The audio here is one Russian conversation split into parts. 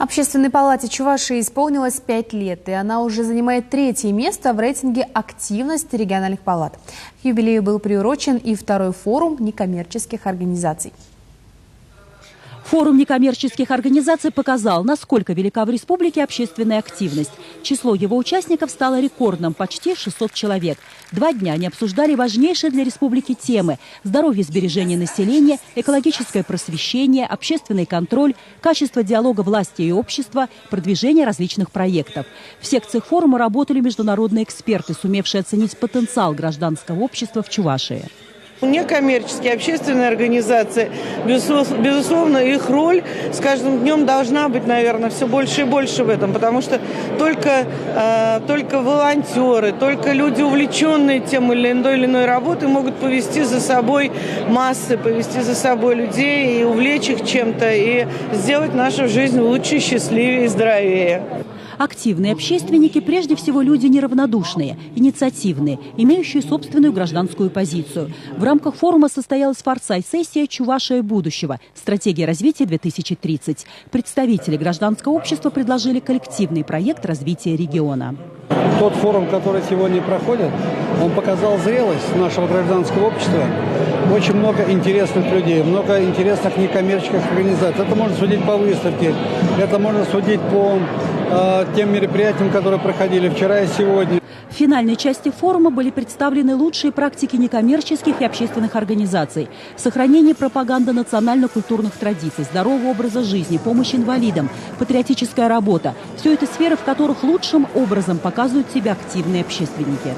Общественной палате Чувашии исполнилось 5 лет, и она уже занимает 3-е место в рейтинге активности региональных палат. К юбилею был приурочен и 2-й форум некоммерческих организаций. Форум некоммерческих организаций показал, насколько велика в республике общественная активность. Число его участников стало рекордным – почти 600 человек. 2 дня они обсуждали важнейшие для республики темы – здоровье и сбережение населения, экологическое просвещение, общественный контроль, качество диалога власти и общества, продвижение различных проектов. В секциях форума работали международные эксперты, сумевшие оценить потенциал гражданского общества в Чувашии. Некоммерческие общественные организации, безусловно, их роль с каждым днем должна быть, наверное, все больше и больше в этом, потому что только волонтеры, только люди, увлеченные тем или иной работой, могут повести за собой массы, повести за собой людей и увлечь их чем-то, и сделать нашу жизнь лучше, счастливее и здоровее. Активные общественники – прежде всего люди неравнодушные, инициативные, имеющие собственную гражданскую позицию. В рамках форума состоялась форсайт-сессия «Чувашия будущего. Стратегия развития 2030». Представители гражданского общества предложили коллективный проект развития региона. Тот форум, который сегодня проходит, он показал зрелость нашего гражданского общества. Очень много интересных людей, много интересных некоммерческих организаций. Это можно судить по выставке, это можно судить по тем мероприятиям, которые проходили вчера и сегодня. В финальной части форума были представлены лучшие практики некоммерческих и общественных организаций. Сохранение пропаганды национально-культурных традиций, здорового образа жизни, помощь инвалидам, патриотическая работа. Все это сферы, в которых лучшим образом показывают себя активные общественники.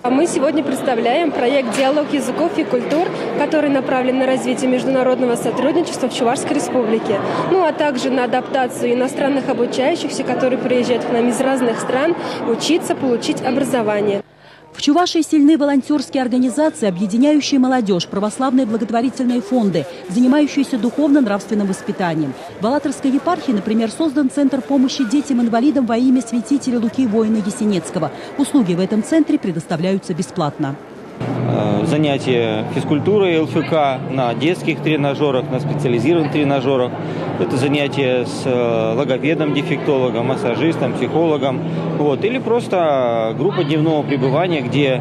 Мы сегодня представляем проект «Диалог языков и культур», который направлен на развитие международного сотрудничества в Чувашской республике, а также на адаптацию иностранных обучающихся, которые приезжают к нам из разных стран, учиться, получить образование. В Чувашии сильны волонтерские организации, объединяющие молодежь, православные благотворительные фонды, занимающиеся духовно-нравственным воспитанием. В Алатырской епархии, например, создан Центр помощи детям-инвалидам во имя святителя Луки Воина Есенецкого. Услуги в этом центре предоставляются бесплатно. Занятия физкультурой ЛФК на детских тренажерах, на специализированных тренажерах. Это занятия с логопедом, дефектологом, массажистом, психологом. Или просто группа дневного пребывания, где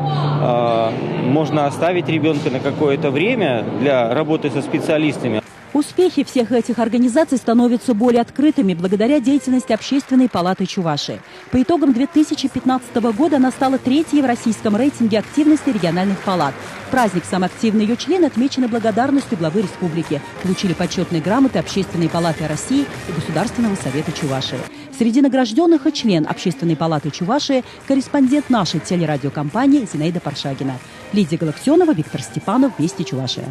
можно оставить ребенка на какое-то время для работы со специалистами. Успехи всех этих организаций становятся более открытыми благодаря деятельности Общественной палаты Чувашии. По итогам 2015 года она стала 3-й в российском рейтинге активности региональных палат. Праздник самый активный ее член отмечен благодарностью главы республики. Получили почетные грамоты Общественной палаты России и Государственного совета Чувашии. Среди награжденных и член Общественной палаты Чувашии – корреспондент нашей телерадиокомпании Зинаида Паршагина. Лидия Галактионова, Виктор Степанов, Вести Чувашия.